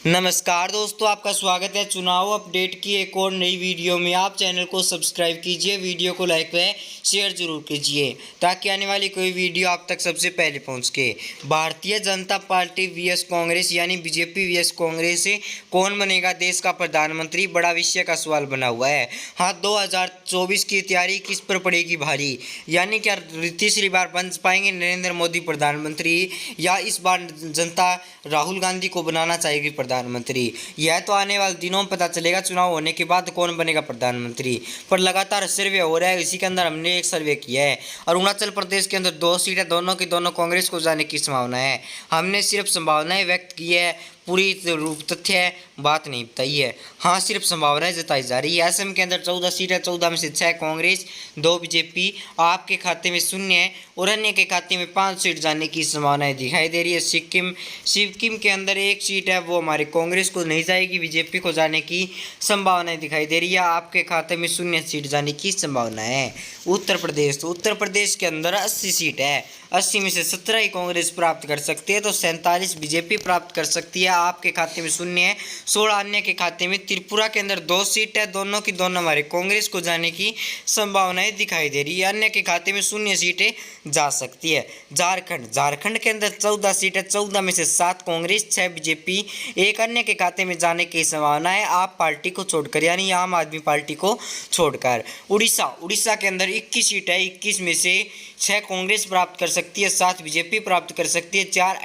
नमस्कार दोस्तों, आपका स्वागत है चुनाव अपडेट की एक और नई वीडियो में। आप चैनल को सब्सक्राइब कीजिए, वीडियो को लाइक व शेयर जरूर कीजिए ताकि आने वाली कोई वीडियो आप तक सबसे पहले पहुंच के। भारतीय जनता पार्टी वीएस कांग्रेस यानी बीजेपी वीएस कांग्रेस से कौन बनेगा देश का प्रधानमंत्री, बड़ा विषय का सवाल बना हुआ है। हाँ, 2024 की तैयारी किस पर पड़ेगी भारी, यानी क्या तीसरी बार बन पाएंगे नरेंद्र मोदी प्रधानमंत्री या इस बार जनता राहुल गांधी को बनाना चाहेगी प्रधानमंत्री। यह तो आने वाले दिनों में पता चलेगा चुनाव होने के बाद कौन बनेगा प्रधानमंत्री। पर लगातार सर्वे हो रहा है, इसी के अंदर हमने एक सर्वे किया है। अरुणाचल प्रदेश के अंदर 2 सीटें दोनों की दोनों कांग्रेस को जाने की संभावना है। हमने सिर्फ संभावनाएं व्यक्त की है, पूरी रूप तथ्य बात नहीं बताई है। हाँ, सिर्फ संभावनाएं जताई जा रही है। असम के अंदर 14 सीटें, 14 में से 6 कांग्रेस, 2 बीजेपी, आपके खाते में 0 है और अन्य के खाते में 5 सीट जाने की संभावनाएं दिखाई दे रही है। सिक्किम के अंदर 1 सीट है, वो हमारे कांग्रेस को नहीं जाएगी, बीजेपी को जाने की संभावनाएं दिखाई दे रही है। आपके खाते में 0 सीट जाने की संभावना है। उत्तर प्रदेश के अंदर 80 सीट है, 80 में से 17 ही कांग्रेस प्राप्त कर सकती है, तो 47 बीजेपी प्राप्त कर सकती है। आपके खाते में 0 है, 16 अन्य के खाते में। त्रिपुरा के अंदर 2 सीट है, दोनों की दोनों हमारे कांग्रेस को जाने की संभावनाएं दिखाई दे रही है। अन्य के खाते में 0 सीटें जा सकती है। झारखंड के अंदर 14 सीट है, 14 में से 7 कांग्रेस, 6 बीजेपी, 1 अन्य के खाते में जाने की संभावना है, आप पार्टी को छोड़कर, यानी आम आदमी पार्टी को छोड़कर। उड़ीसा के अंदर 21 सीट है, 21 में से 6 कांग्रेस प्राप्त कर सकती है, 7 बीजेपी प्राप्त कर सकती है, 4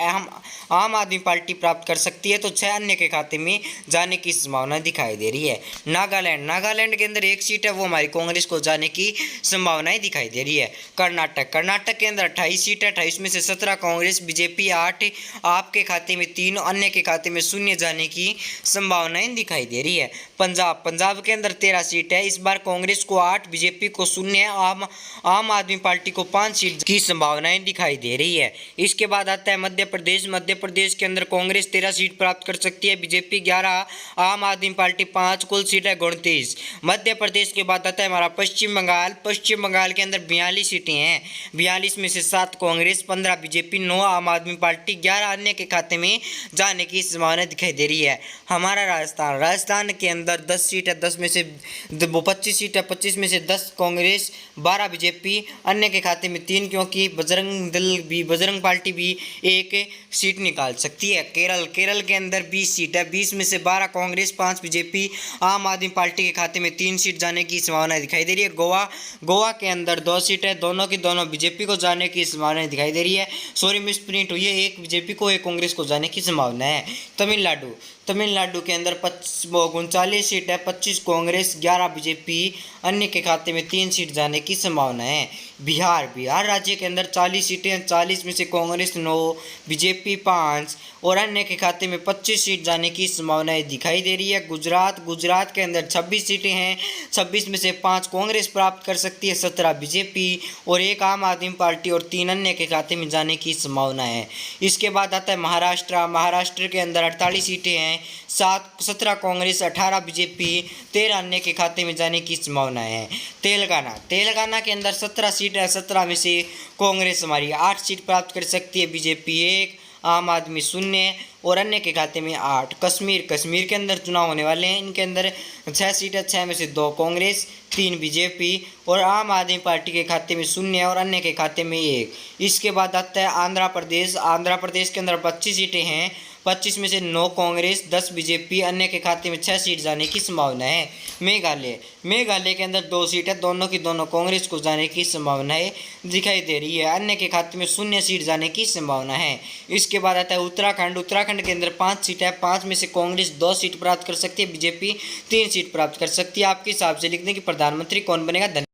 आम आदमी पार्टी प्राप्त कर सकती है, तो 6 अन्य के खाते में जाने की संभावना दिखाई दे रही है। नागालैंड के अंदर 1 सीट है, वो हमारी कांग्रेस को जाने की संभावनाएं दिखाई दे रही है। कर्नाटक के अंदर 28 सीट है, 28 में से 17 कांग्रेस, बीजेपी 8, आपके खाते में 3, अन्य के खाते में 0 जाने की संभावनाएं दिखाई दे रही है। पंजाब के अंदर 13 सीट है, इस बार कांग्रेस को 8, बीजेपी को 0 है, आम आदमी पार्टी को 5 सीट की संभावनाएं दिखाई दे रही है। इसके बाद आता है मध्य प्रदेश के अंदर कांग्रेस 13 सीट प्राप्त कर सकती है, बीजेपी 11, आम आदमी पार्टी 5, कुल सीटें 29। मध्य प्रदेश के बाद आता है हमारा पश्चिम बंगाल के अंदर 42 सीटें हैं, 42 में से 7 कांग्रेस, 15 बीजेपी, 9 आम आदमी पार्टी, 11 अन्य के खाते में जाने की संभावना दिखाई दे रही है। हमारा राजस्थान के अंदर 10 सीट है, 10 में से 25 सीट है, 25 में से 10 कांग्रेस, 12 बीजेपी, अन्य के खाते में 3, क्योंकि बजरंग पार्टी भी 1 सीट निकाल सकती है। केरल के अंदर 20 सीट है, 20 में से 12 कांग्रेस, 5 बीजेपी, आम आदमी पार्टी के खाते में 3 सीट जाने की संभावना दिखाई दे रही है। गोवा के अंदर 2 सीट है, दोनों की दोनों बीजेपी को जाने की संभावना दिखाई दे रही है। सॉरी, मिसप्रिंट हुई है, 1 बीजेपी को, 1 कांग्रेस को जाने की संभावना है। तमिलनाडु के अंदर 39 सीट है, 25 कांग्रेस, 11 बीजेपी, अन्य के खाते में 3 सीट जाने की संभावना है। बिहार राज्य के अंदर 40 सीटें हैं, 40 में से कांग्रेस 9, बीजेपी 5 और अन्य के खाते में 25 सीट जाने की संभावनाएं दिखाई दे रही है। गुजरात के अंदर 26 सीटें हैं, 26 में से 5 कांग्रेस प्राप्त कर सकती है, 17 बीजेपी और 1 आम आदमी पार्टी और 3 अन्य के खाते में जाने की संभावना है। इसके बाद आता है महाराष्ट्र के अंदर 48 सीटें हैं, 17 कांग्रेस, 18 बीजेपी, 13 अन्य के खाते में जाने की संभावना है। तेलंगाना के अंदर 17 सीट है, 17 में से कांग्रेस हमारी 8 सीट प्राप्त कर सकती है, बीजेपी 1, आम आदमी 0 और अन्य के खाते में 8। कश्मीर के अंदर चुनाव होने वाले हैं, इनके अंदर 6 सीट है, 6 में से 2 कांग्रेस, 3 बीजेपी और आम आदमी पार्टी के खाते में 0 और अन्य के खाते में 1। इसके बाद आता है आंध्र प्रदेश के अंदर 25 सीटें हैं, 25 में से 9 कांग्रेस, 10 बीजेपी, अन्य के खाते में 6 सीट जाने की संभावना है। मेघालय के अंदर 2 सीट है, दोनों की दोनों कांग्रेस को जाने की संभावनाएं दिखाई दे रही है, अन्य के खाते में 0 सीट जाने की संभावना है। इसके बाद आता है उत्तराखंड के अंदर 5 सीट है, 5 में से कांग्रेस 2 सीट प्राप्त कर सकती है, बीजेपी 3 सीट प्राप्त कर सकती है। आपके हिसाब से लिख दें कि प्रधानमंत्री कौन बनेगा।